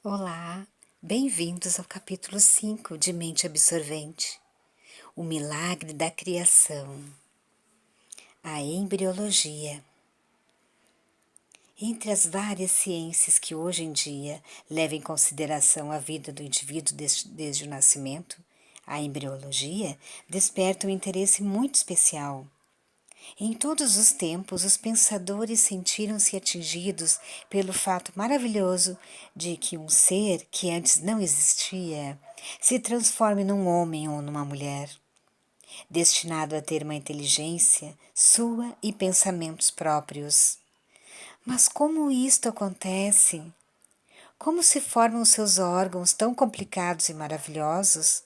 Olá, bem-vindos ao capítulo 5 de Mente Absorvente, o milagre da criação, a embriologia. Entre as várias ciências que hoje em dia levam em consideração a vida do indivíduo desde o nascimento, a embriologia desperta um interesse muito especial. Em todos os tempos, os pensadores sentiram-se atingidos pelo fato maravilhoso de que um ser que antes não existia se transforme num homem ou numa mulher, destinado a ter uma inteligência sua e pensamentos próprios. Mas como isto acontece? Como se formam seus órgãos tão complicados e maravilhosos?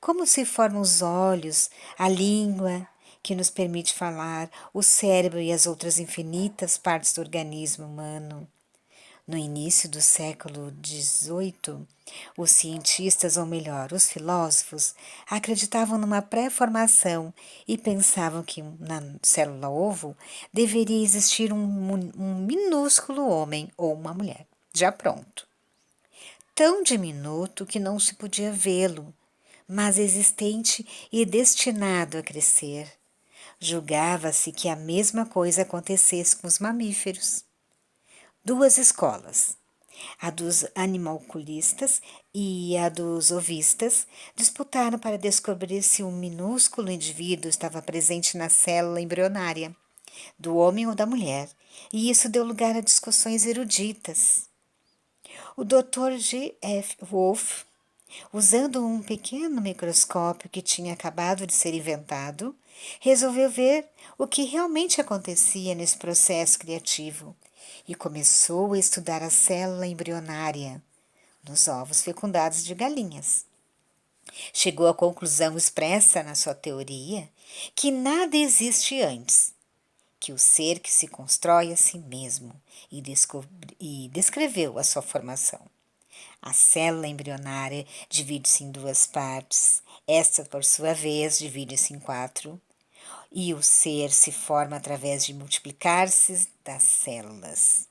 Como se formam os olhos, a língua, que nos permite falar, o cérebro e as outras infinitas partes do organismo humano? No início do século XVIII, os cientistas, ou melhor, os filósofos, acreditavam numa pré-formação e pensavam que na célula-ovo deveria existir um minúsculo homem ou uma mulher, já pronto. Tão diminuto que não se podia vê-lo, mas existente e destinado a crescer. Julgava-se que a mesma coisa acontecesse com os mamíferos. Duas escolas, a dos animalculistas e a dos ovistas, disputaram para descobrir se um minúsculo indivíduo estava presente na célula embrionária do homem ou da mulher, e isso deu lugar a discussões eruditas. O Dr. G. F. Wolf, usando um pequeno microscópio que tinha acabado de ser inventado, resolveu ver o que realmente acontecia nesse processo criativo e começou a estudar a célula embrionária nos ovos fecundados de galinhas. Chegou à conclusão expressa na sua teoria que nada existe antes, que o ser que se constrói a si mesmo, e descreveu a sua formação. A célula embrionária divide-se em duas partes, esta, por sua vez, divide-se em quatro, e o ser se forma através de multiplicar-se das células.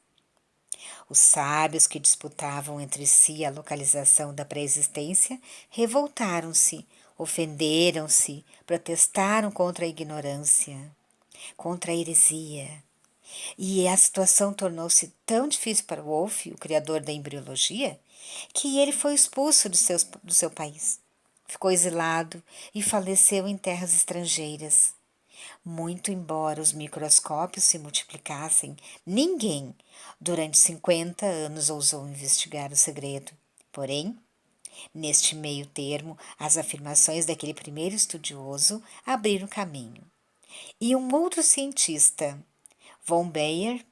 Os sábios que disputavam entre si a localização da pré-existência revoltaram-se, ofenderam-se, protestaram contra a ignorância, contra a heresia. E a situação tornou-se tão difícil para Wolff, o criador da embriologia, que ele foi expulso do seu país. Ficou exilado e faleceu em terras estrangeiras. Muito embora os microscópios se multiplicassem, ninguém, durante 50 anos, ousou investigar o segredo. Porém, neste meio termo, as afirmações daquele primeiro estudioso abriram caminho. E um outro cientista, von Bayer,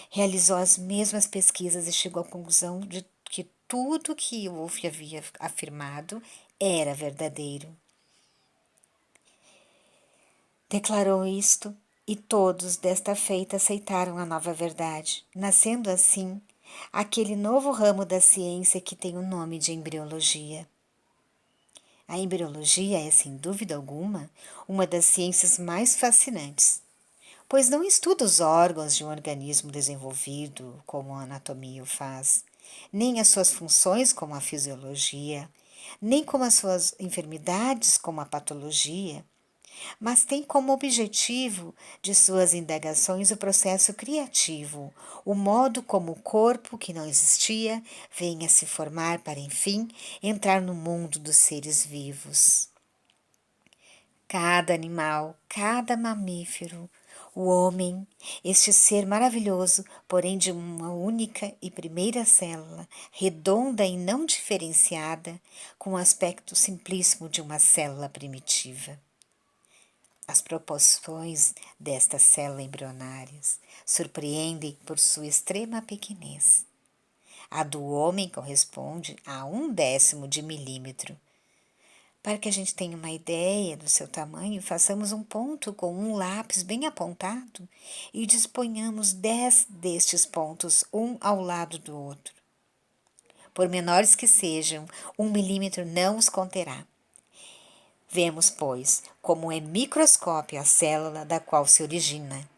realizou as mesmas pesquisas e chegou à conclusão de que tudo que Wolff havia afirmado era verdadeiro. Declarou isto e todos desta feita aceitaram a nova verdade, nascendo assim aquele novo ramo da ciência que tem o nome de embriologia. A embriologia é, sem dúvida alguma, uma das ciências mais fascinantes, pois não estuda os órgãos de um organismo desenvolvido, como a anatomia o faz, nem as suas funções, como a fisiologia, nem como as suas enfermidades, como a patologia, mas tem como objetivo de suas indagações o processo criativo, o modo como o corpo, que não existia, vem a se formar para, enfim, entrar no mundo dos seres vivos. Cada animal, cada mamífero, o homem, este ser maravilhoso, porém de uma única e primeira célula, redonda e não diferenciada, com o aspecto simplíssimo de uma célula primitiva. As proporções destas células embrionárias surpreendem por sua extrema pequenez. A do homem corresponde a 1/10 de milímetro. Para que a gente tenha uma ideia do seu tamanho, façamos um ponto com um lápis bem apontado e disponhamos 10 destes pontos, um ao lado do outro. Por menores que sejam, 1 milímetro não os conterá. Vemos, pois, como é microscópia a célula da qual se origina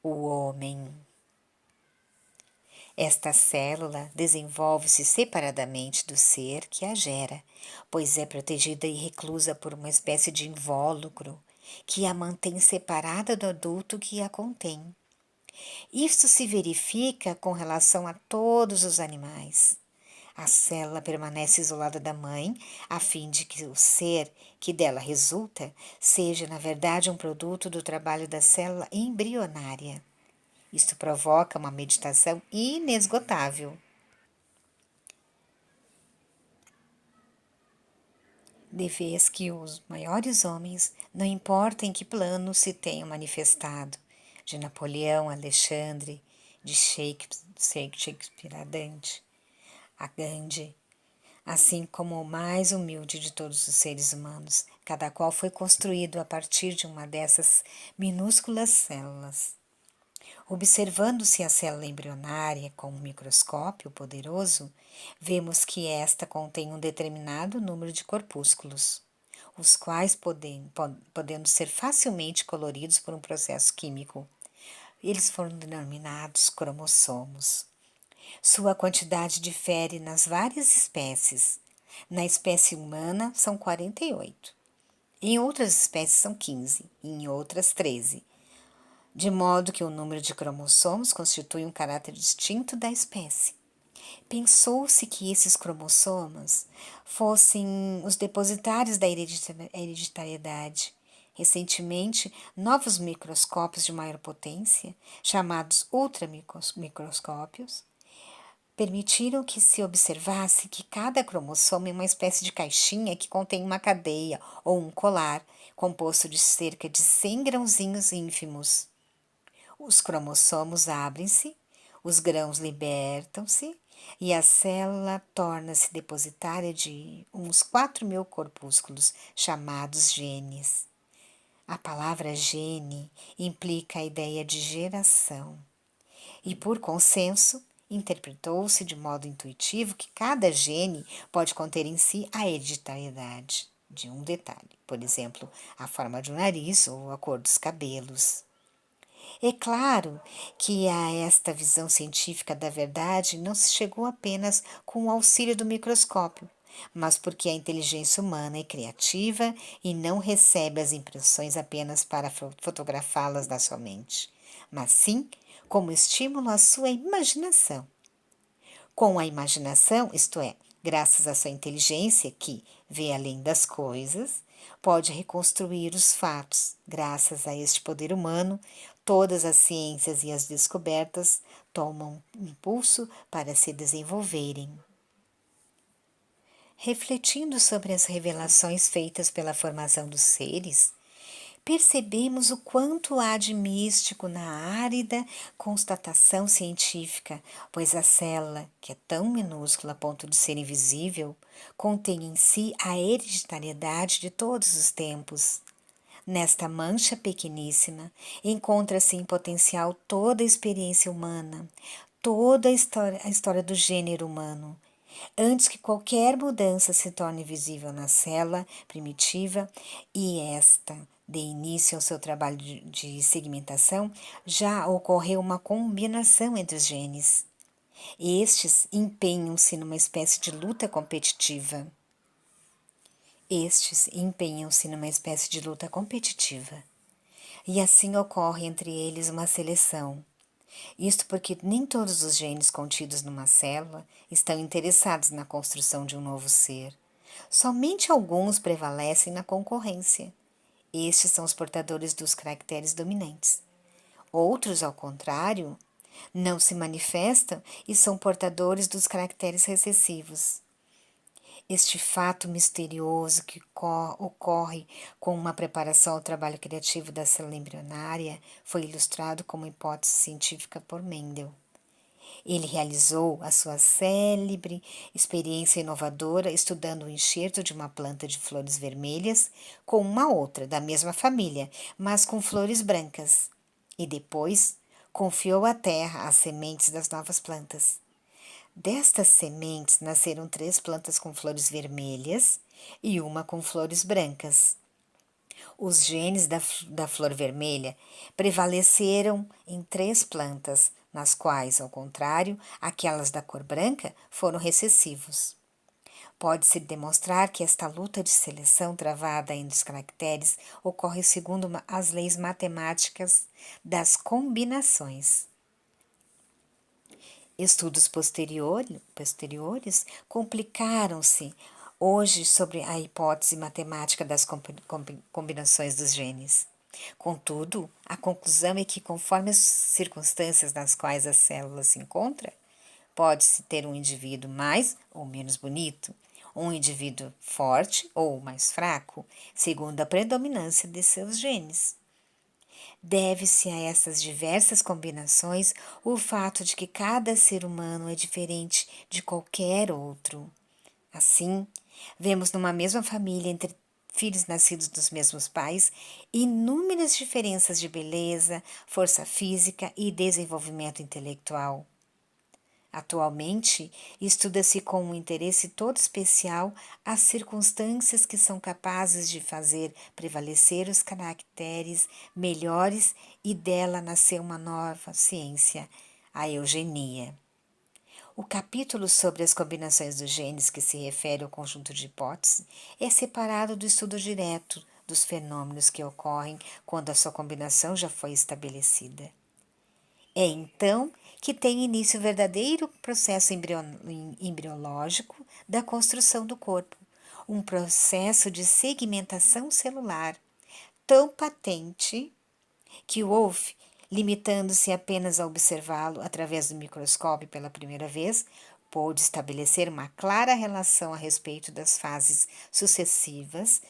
o homem. Esta célula desenvolve-se separadamente do ser que a gera, pois é protegida e reclusa por uma espécie de invólucro que a mantém separada do adulto que a contém. Isto se verifica com relação a todos os animais. A célula permanece isolada da mãe, a fim de que o ser que dela resulta seja, na verdade, um produto do trabalho da célula embrionária. Isto provoca uma meditação inesgotável. De vez que os maiores homens, não importa em que plano se tenham manifestado, de Napoleão a Alexandre, de Shakespeare a Dante, a Gandhi, assim como o mais humilde de todos os seres humanos, cada qual foi construído a partir de uma dessas minúsculas células. Observando-se a célula embrionária com um microscópio poderoso, vemos que esta contém um determinado número de corpúsculos, os quais podendo ser facilmente coloridos por um processo químico. Eles foram denominados cromossomos. Sua quantidade difere nas várias espécies. Na espécie humana são 48. Em outras espécies são 15, e em outras 13, de modo que o número de cromossomos constitui um caráter distinto da espécie. Pensou-se que esses cromossomos fossem os depositários da hereditariedade. Recentemente, novos microscópios de maior potência, chamados ultramicroscópios, permitiram que se observasse que cada cromossomo é uma espécie de caixinha que contém uma cadeia ou um colar, composto de cerca de 100 grãozinhos ínfimos. Os cromossomos abrem-se, os grãos libertam-se e a célula torna-se depositária de uns 4.000 corpúsculos, chamados genes. A palavra gene implica a ideia de geração. E por consenso, interpretou-se de modo intuitivo que cada gene pode conter em si a hereditariedade de um detalhe, por exemplo, a forma do nariz ou a cor dos cabelos. É claro que a esta visão científica da verdade não se chegou apenas com o auxílio do microscópio, mas porque a inteligência humana é criativa e não recebe as impressões apenas para fotografá-las da sua mente, mas sim como estímulo à sua imaginação. Com a imaginação, isto é, graças à sua inteligência que vê além das coisas, pode reconstruir os fatos. Graças a este poder humano, todas as ciências e as descobertas tomam impulso para se desenvolverem. Refletindo sobre as revelações feitas pela formação dos seres, percebemos o quanto há de místico na árida constatação científica, pois a célula, que é tão minúscula a ponto de ser invisível, contém em si a hereditariedade de todos os tempos. Nesta mancha pequeníssima, encontra-se em potencial toda a experiência humana, toda a história do gênero humano. Antes que qualquer mudança se torne visível na célula primitiva e esta dê início ao seu trabalho de segmentação, já ocorreu uma combinação entre os genes. Estes empenham-se numa espécie de luta competitiva. E assim ocorre entre eles uma seleção. Isto porque nem todos os genes contidos numa célula estão interessados na construção de um novo ser. Somente alguns prevalecem na concorrência. Estes são os portadores dos caracteres dominantes. Outros, ao contrário, não se manifestam e são portadores dos caracteres recessivos. Este fato misterioso que ocorre com uma preparação ao trabalho criativo da célula embrionária foi ilustrado como hipótese científica por Mendel. Ele realizou a sua célebre experiência inovadora estudando o enxerto de uma planta de flores vermelhas com uma outra da mesma família, mas com flores brancas, e depois confiou à terra as sementes das novas plantas. Destas sementes nasceram 3 plantas com flores vermelhas e uma com flores brancas. Os genes da flor vermelha prevaleceram em 3 plantas, nas quais, ao contrário, aquelas da cor branca foram recessivos. Pode-se demonstrar que esta luta de seleção travada entre os caracteres ocorre segundo as leis matemáticas das combinações. Estudos posteriores complicaram-se hoje sobre a hipótese matemática das combinações dos genes. Contudo, a conclusão é que, conforme as circunstâncias nas quais a célula se encontra, pode-se ter um indivíduo mais ou menos bonito, um indivíduo forte ou mais fraco, segundo a predominância de seus genes. Deve-se a essas diversas combinações o fato de que cada ser humano é diferente de qualquer outro. Assim, vemos numa mesma família, entre filhos nascidos dos mesmos pais, inúmeras diferenças de beleza, força física e desenvolvimento intelectual. Atualmente, estuda-se com um interesse todo especial as circunstâncias que são capazes de fazer prevalecer os caracteres melhores e dela nasceu uma nova ciência, a eugenia. O capítulo sobre as combinações dos genes, que se refere ao conjunto de hipóteses, é separado do estudo direto dos fenômenos que ocorrem quando a sua combinação já foi estabelecida. É então que tem início o verdadeiro processo embriológico da construção do corpo, um processo de segmentação celular tão patente que Wolff, limitando-se apenas a observá-lo através do microscópio pela primeira vez, pôde estabelecer uma clara relação a respeito das fases sucessivas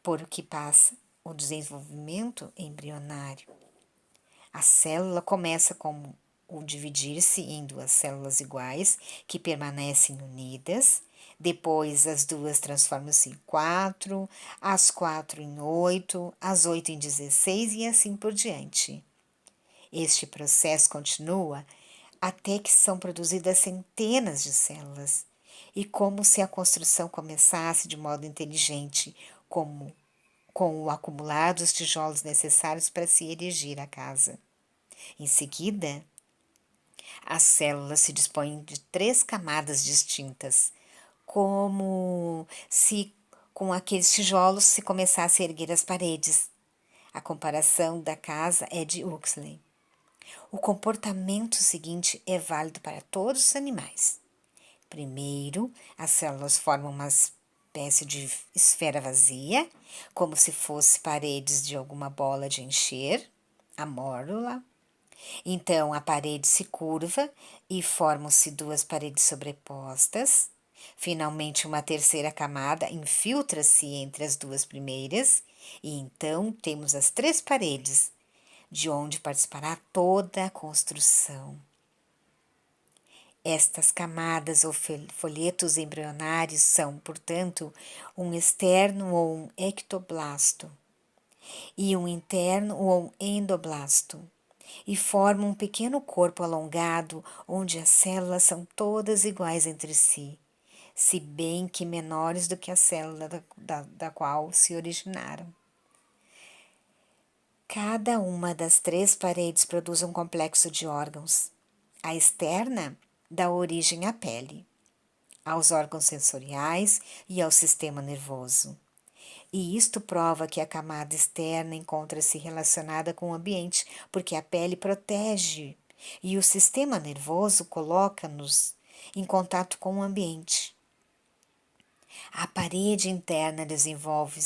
por que passa o desenvolvimento embrionário. A célula começa como o dividir-se em duas células iguais que permanecem unidas. Depois, as duas transformam-se em 4, as 4 em 8, as 8 em 16 e assim por diante. Este processo continua até que são produzidas centenas de células, e como se a construção começasse de modo inteligente, como com o acumular dos tijolos necessários para se erigir a casa. Em seguida, as células se dispõem de 3 camadas distintas, como se com aqueles tijolos se começasse a erguer as paredes. A comparação da casa é de Huxley. O comportamento seguinte é válido para todos os animais. Primeiro, as células formam uma espécie de esfera vazia, como se fosse paredes de alguma bola de encher, a mórula. Então, a parede se curva e formam-se 2 paredes sobrepostas. Finalmente, uma terceira camada infiltra-se entre as 2 primeiras, e então temos as 3 paredes, de onde participará toda a construção. Estas camadas ou folhetos embrionários são, portanto, um externo ou um ectoblasto, e um interno ou um endoblasto, e formam um pequeno corpo alongado onde as células são todas iguais entre si, se bem que menores do que a célula da qual se originaram. Cada uma das 3 paredes produz um complexo de órgãos. A externa dá origem à pele, aos órgãos sensoriais e ao sistema nervoso. E isto prova que a camada externa encontra-se relacionada com o ambiente, porque a pele protege e o sistema nervoso coloca-nos em contato com o ambiente. A parede interna desenvolve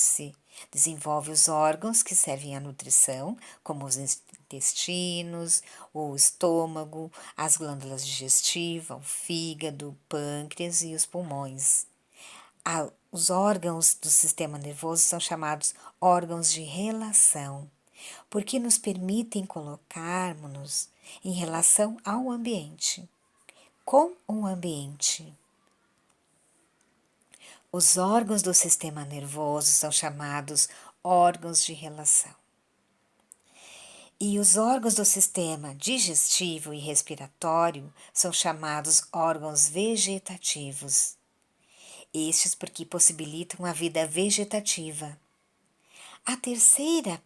os órgãos que servem à nutrição, como os intestinos, o estômago, as glândulas digestivas, o fígado, o pâncreas e os pulmões. Os órgãos do sistema nervoso são chamados órgãos de relação, porque nos permitem colocarmos-nos em relação ao ambiente, com o ambiente. Os órgãos do sistema nervoso são chamados órgãos de relação. E os órgãos do sistema digestivo e respiratório são chamados órgãos vegetativos. Estes porque possibilitam a vida vegetativa. A terceira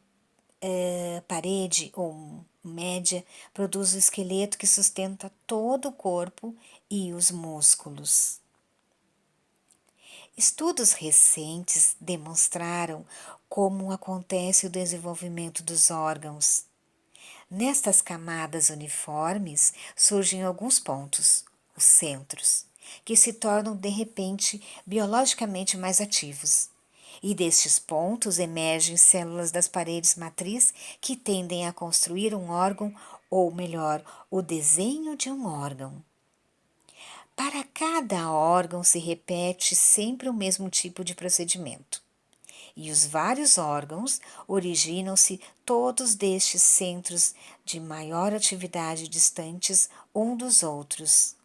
parede ou média produz o esqueleto que sustenta todo o corpo e os músculos. Estudos recentes demonstraram como acontece o desenvolvimento dos órgãos. Nestas camadas uniformes surgem alguns pontos, os centros, que se tornam de repente biologicamente mais ativos. E destes pontos emergem células das paredes matriz que tendem a construir um órgão, ou melhor, o desenho de um órgão. Para cada órgão se repete sempre o mesmo tipo de procedimento. E os vários órgãos originam-se todos destes centros de maior atividade distantes um dos outros.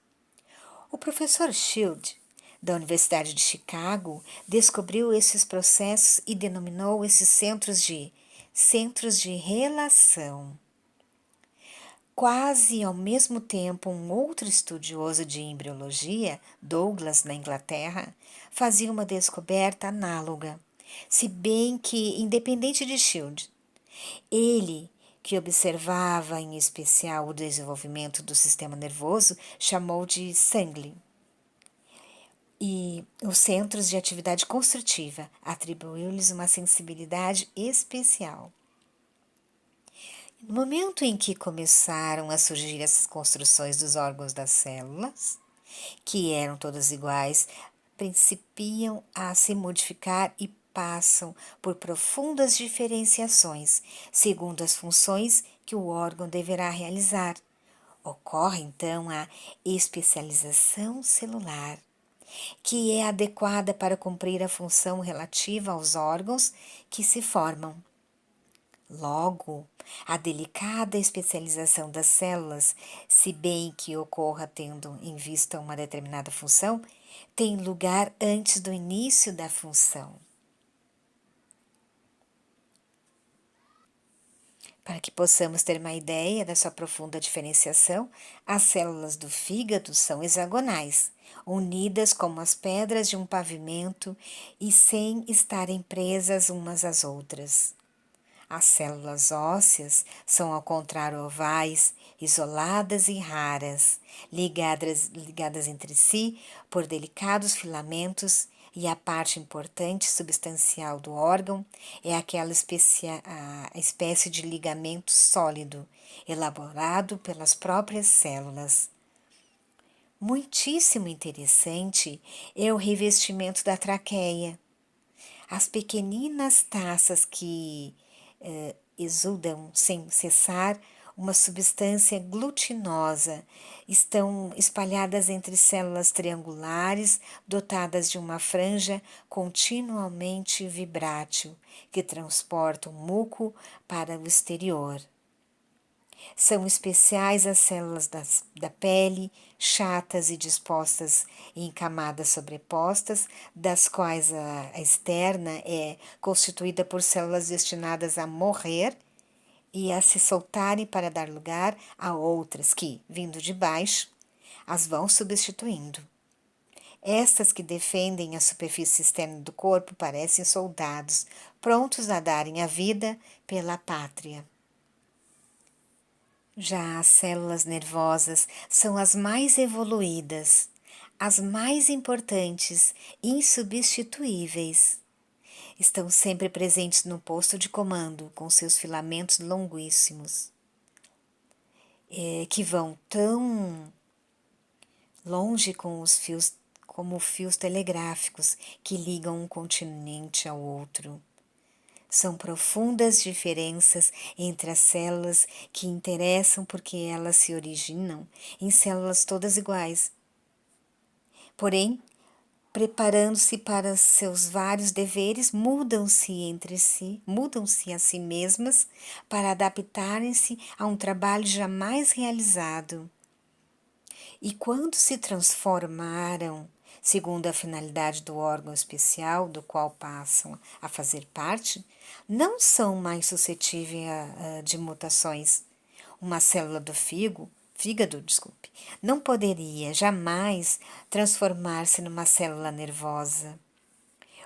O professor Shield, da Universidade de Chicago, descobriu esses processos e denominou esses centros de relação. Quase ao mesmo tempo, um outro estudioso de embriologia, Douglas, na Inglaterra, fazia uma descoberta análoga, se bem que, independente de Shield, ele, que observava em especial o desenvolvimento do sistema nervoso, chamou de sangle. E os centros de atividade construtiva atribuiu-lhes uma sensibilidade especial. No momento em que começaram a surgir essas construções dos órgãos das células, que eram todas iguais, principiam a se modificar e passam por profundas diferenciações, segundo as funções que o órgão deverá realizar. Ocorre então a especialização celular, que é adequada para cumprir a função relativa aos órgãos que se formam. Logo, a delicada especialização das células, se bem que ocorra tendo em vista uma determinada função, tem lugar antes do início da função. Para que possamos ter uma ideia da sua profunda diferenciação, as células do fígado são hexagonais, unidas como as pedras de um pavimento e sem estarem presas umas às outras. As células ósseas são, ao contrário, ovais, isoladas e raras, ligadas entre si por delicados filamentos, e a parte importante substancial do órgão é aquela a espécie de ligamento sólido, elaborado pelas próprias células. Muitíssimo interessante é o revestimento da traqueia. As pequeninas taças que exudam sem cessar uma substância glutinosa, estão espalhadas entre células triangulares dotadas de uma franja continuamente vibrátil que transporta o muco para o exterior. São especiais as células da pele, chatas e dispostas em camadas sobrepostas, das quais a externa é constituída por células destinadas a morrer e a se soltarem para dar lugar a outras que, vindo de baixo, as vão substituindo. Estas que defendem a superfície externa do corpo parecem soldados, prontos a darem a vida pela pátria. Já as células nervosas são as mais evoluídas, as mais importantes e insubstituíveis. Estão sempre presentes no posto de comando, com seus filamentos longuíssimos, que vão tão longe com os fios, como fios telegráficos que ligam um continente ao outro. São profundas diferenças entre as células que interessam porque elas se originam em células todas iguais. Porém, preparando-se para seus vários deveres, mudam-se entre si, mudam-se a si mesmas para adaptarem-se a um trabalho jamais realizado. E quando se transformaram, segundo a finalidade do órgão especial do qual passam a fazer parte, não são mais suscetíveis de mutações. Uma célula do fígado, não poderia jamais transformar-se numa célula nervosa.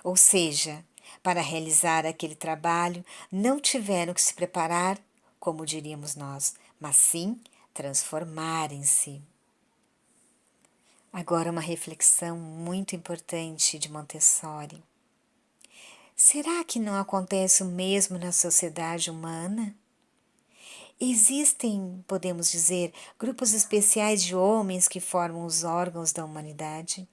Ou seja, Para realizar aquele trabalho, não tiveram que se preparar, como diríamos nós, mas sim transformarem-se. Agora, uma reflexão muito importante de Montessori. Será que não acontece o mesmo na sociedade humana? Existem, podemos dizer, grupos especiais de homens que formam os órgãos da humanidade.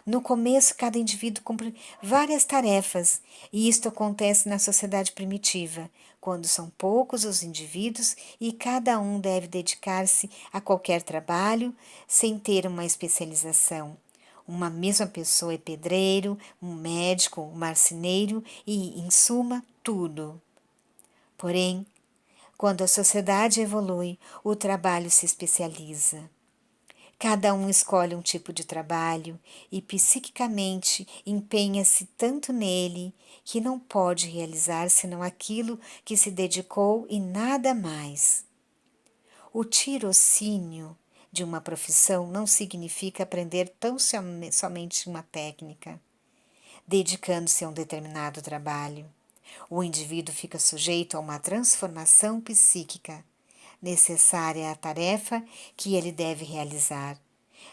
No começo, cada indivíduo cumpre várias tarefas, e isto acontece na sociedade primitiva, quando são poucos os indivíduos e cada um deve dedicar-se a qualquer trabalho sem ter uma especialização. Uma mesma pessoa é pedreiro, um médico, um marceneiro e, em suma, tudo. Porém, quando a sociedade evolui, o trabalho se especializa. Cada um escolhe um tipo de trabalho e psiquicamente empenha-se tanto nele que não pode realizar senão aquilo que se dedicou e nada mais. O tirocínio de uma profissão não significa aprender tão somente uma técnica, dedicando-se a um determinado trabalho. O indivíduo fica sujeito a uma transformação psíquica necessária à tarefa que ele deve realizar,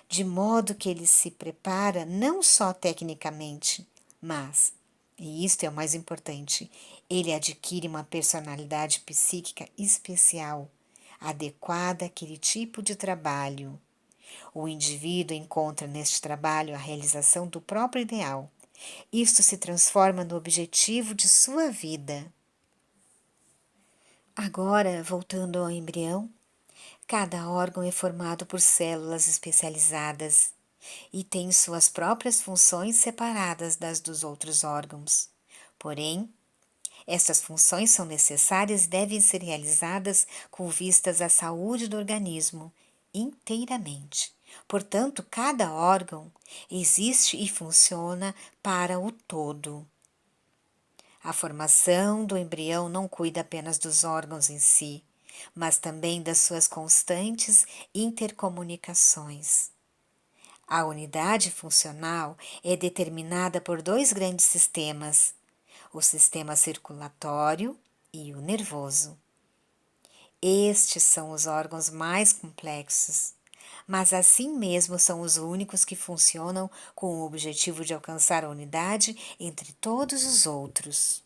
de modo que ele se prepara não só tecnicamente, mas, e isto é o mais importante, ele adquire uma personalidade psíquica especial, adequada àquele tipo de trabalho. O indivíduo encontra neste trabalho a realização do próprio ideal. Isto se transforma no objetivo de sua vida. Agora, voltando ao embrião, cada órgão é formado por células especializadas e tem suas próprias funções separadas das dos outros órgãos. Porém, estas funções são necessárias e devem ser realizadas com vistas à saúde do organismo inteiramente. Portanto, cada órgão existe e funciona para o todo. A formação do embrião não cuida apenas dos órgãos em si, mas também das suas constantes intercomunicações. A unidade funcional é determinada por dois grandes sistemas, o sistema circulatório e o nervoso. Estes são os órgãos mais complexos, mas assim mesmo são os únicos que funcionam com o objetivo de alcançar a unidade entre todos os outros.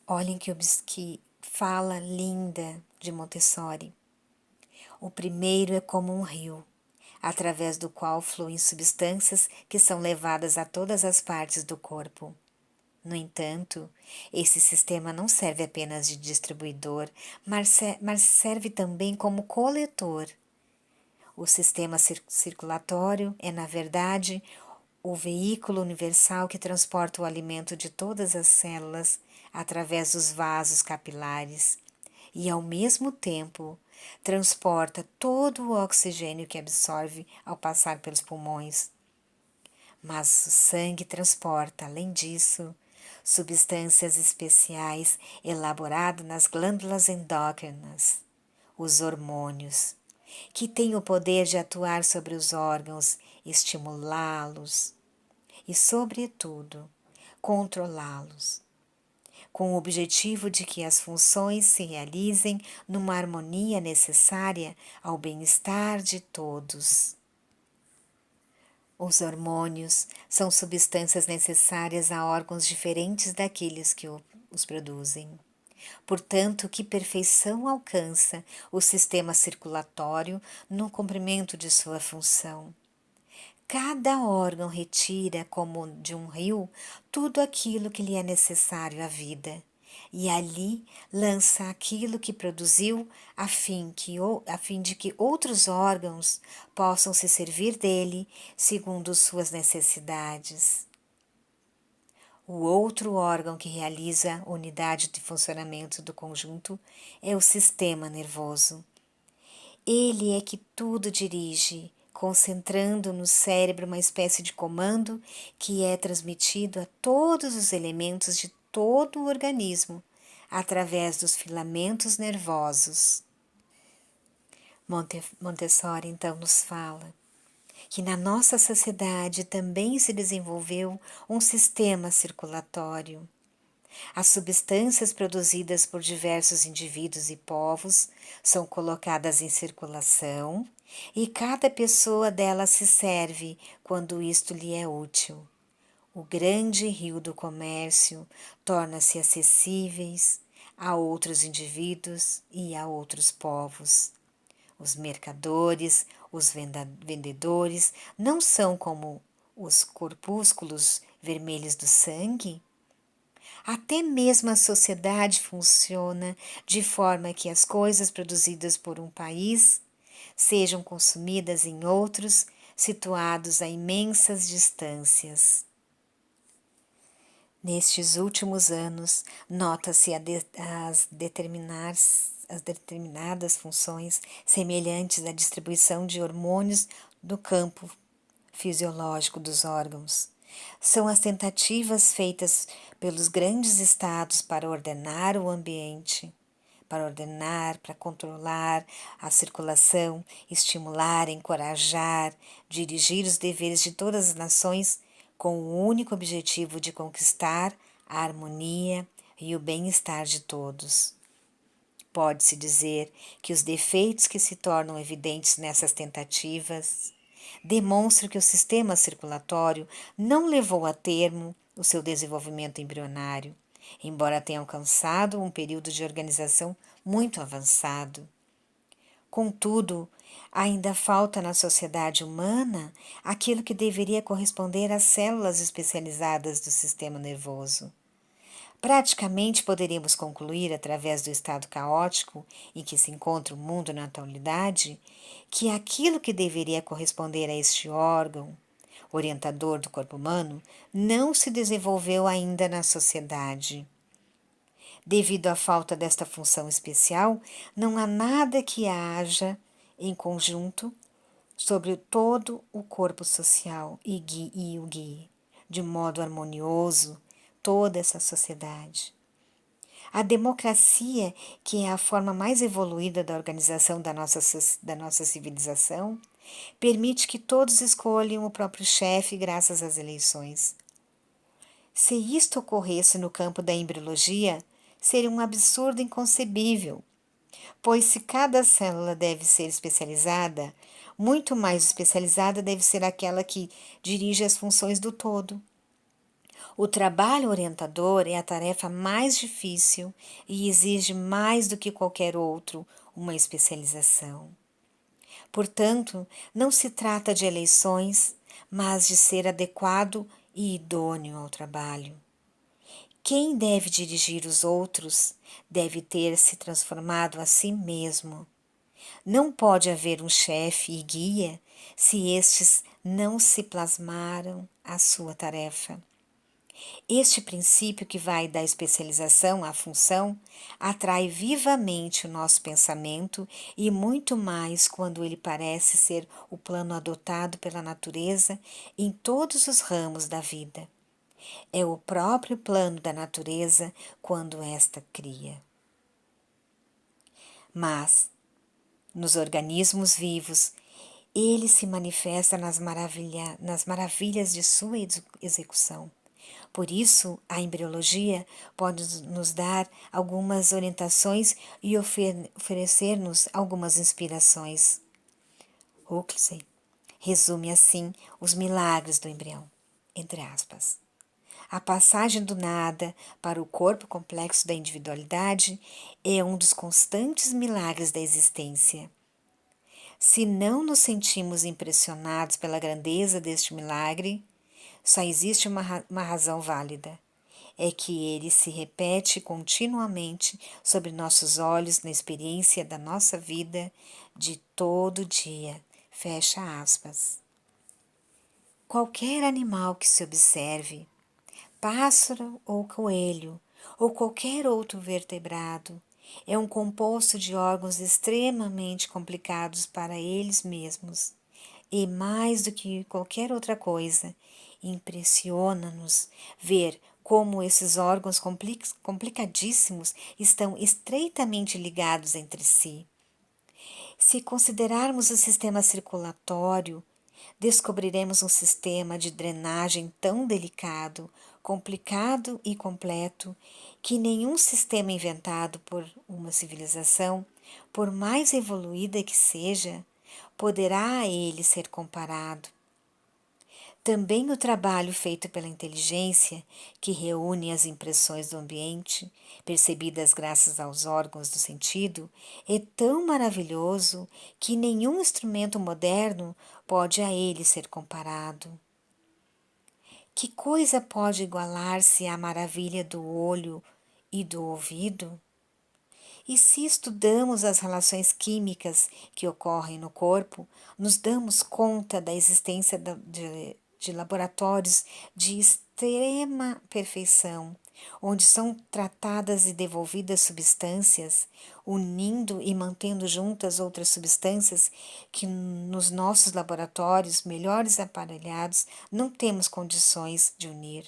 Olhem que fala linda de Montessori. O primeiro é como um rio, através do qual fluem substâncias que são levadas a todas as partes do corpo. No entanto, esse sistema não serve apenas de distribuidor, mas serve também como coletor. O sistema circulatório é, na verdade, o veículo universal que transporta o alimento de todas as células através dos vasos capilares e, ao mesmo tempo, transporta todo o oxigênio que absorve ao passar pelos pulmões. Mas o sangue transporta, além disso, substâncias especiais elaboradas nas glândulas endócrinas, os hormônios, que têm o poder de atuar sobre os órgãos, estimulá-los e, sobretudo, controlá-los, com o objetivo de que as funções se realizem numa harmonia necessária ao bem-estar de todos. Os hormônios são substâncias necessárias a órgãos diferentes daqueles que os produzem. Portanto, que perfeição alcança o sistema circulatório no cumprimento de sua função. Cada órgão retira, como de um rio, tudo aquilo que lhe é necessário à vida, e ali lança aquilo que produziu, a fim de que outros órgãos possam se servir dele segundo suas necessidades. O outro órgão que realiza a unidade de funcionamento do conjunto é o sistema nervoso. Ele é que tudo dirige, concentrando no cérebro uma espécie de comando que é transmitido a todos os elementos de todo o organismo, através dos filamentos nervosos. Montessori então nos fala: que na nossa sociedade também se desenvolveu um sistema circulatório. As substâncias produzidas por diversos indivíduos e povos são colocadas em circulação e cada pessoa delas se serve quando isto lhe é útil. O grande rio do comércio torna-se acessíveis a outros indivíduos e a outros povos. Os mercadores, os vendedores não são como os corpúsculos vermelhos do sangue? Até mesmo a sociedade funciona de forma que as coisas produzidas por um país sejam consumidas em outros, situados a imensas distâncias. Nestes últimos anos, nota-se as determinadas funções semelhantes à distribuição de hormônios do campo fisiológico dos órgãos. São as tentativas feitas pelos grandes estados para ordenar o ambiente, para controlar a circulação, estimular, encorajar, dirigir os deveres de todas as nações com o único objetivo de conquistar a harmonia e o bem-estar de todos. Pode-se dizer que os defeitos que se tornam evidentes nessas tentativas demonstram que o sistema circulatório não levou a termo o seu desenvolvimento embrionário, embora tenha alcançado um período de organização muito avançado. Contudo, ainda falta na sociedade humana aquilo que deveria corresponder às células especializadas do sistema nervoso. Praticamente poderíamos concluir, através do estado caótico em que se encontra o mundo na atualidade, que aquilo que deveria corresponder a este órgão, orientador do corpo humano, não se desenvolveu ainda na sociedade. Devido à falta desta função especial, não há nada que haja em conjunto sobre todo o corpo social e o guie, de modo harmonioso, toda essa sociedade. A democracia, que é a forma mais evoluída da organização da nossa civilização, permite que todos escolham o próprio chefe graças às eleições. Se isto ocorresse no campo da embriologia, seria um absurdo inconcebível, pois se cada célula deve ser especializada, muito mais especializada deve ser aquela que dirige as funções do todo. O trabalho orientador é a tarefa mais difícil e exige mais do que qualquer outro uma especialização. Portanto, não se trata de eleições, mas de ser adequado e idôneo ao trabalho. Quem deve dirigir os outros deve ter se transformado a si mesmo. Não pode haver um chefe e guia se estes não se plasmaram à sua tarefa. Este princípio que vai da especialização à função atrai vivamente o nosso pensamento e muito mais quando ele parece ser o plano adotado pela natureza em todos os ramos da vida. É o próprio plano da natureza quando esta cria. Mas, nos organismos vivos, ele se manifesta nas maravilhas de sua execução. Por isso, a embriologia pode nos dar algumas orientações e oferecer-nos algumas inspirações. Huxley resume assim os milagres do embrião, entre aspas. A passagem do nada para o corpo complexo da individualidade é um dos constantes milagres da existência. Se não nos sentimos impressionados pela grandeza deste milagre, só existe uma razão válida. É que ele se repete continuamente sobre nossos olhos na experiência da nossa vida de todo dia. Fecha aspas. Qualquer animal que se observe, pássaro ou coelho, ou qualquer outro vertebrado, é um composto de órgãos extremamente complicados para eles mesmos. E mais do que qualquer outra coisa, impressiona-nos ver como esses órgãos complicadíssimos estão estreitamente ligados entre si. Se considerarmos o sistema circulatório descobriremos um sistema de drenagem tão delicado, complicado e completo que nenhum sistema inventado por uma civilização, por mais evoluída que seja, poderá a ele ser comparado. Também o trabalho feito pela inteligência, que reúne as impressões do ambiente, percebidas graças aos órgãos do sentido, é tão maravilhoso que nenhum instrumento moderno pode a ele ser comparado. Que coisa pode igualar-se à maravilha do olho e do ouvido? E se estudamos as relações químicas que ocorrem no corpo, nos damos conta da existência de laboratórios de extrema perfeição, onde são tratadas e devolvidas substâncias, unindo e mantendo juntas outras substâncias que nos nossos laboratórios melhores aparelhados não temos condições de unir.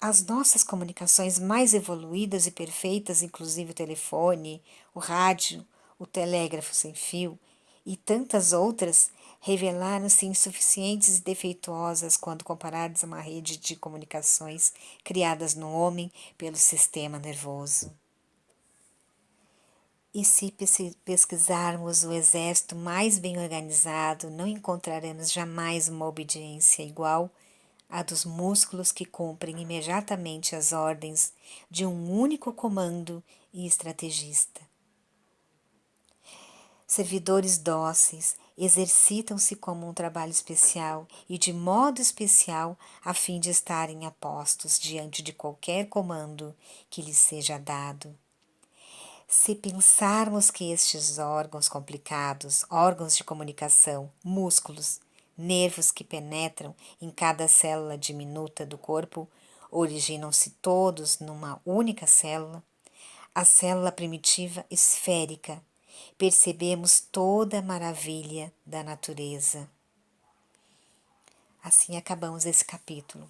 As nossas comunicações mais evoluídas e perfeitas, inclusive o telefone, o rádio, o telégrafo sem fio e tantas outras, revelaram-se insuficientes e defeituosas quando comparadas a uma rede de comunicações criadas no homem pelo sistema nervoso. E se pesquisarmos o exército mais bem organizado, não encontraremos jamais uma obediência igual a dos músculos que cumprem imediatamente as ordens de um único comando e estrategista. Servidores dóceis exercitam-se como um trabalho especial e de modo especial a fim de estarem apostos diante de qualquer comando que lhes seja dado. Se pensarmos que estes órgãos complicados, órgãos de comunicação, músculos, nervos que penetram em cada célula diminuta do corpo, originam-se todos numa única célula, a célula primitiva esférica, percebemos toda a maravilha da natureza. Assim acabamos esse capítulo.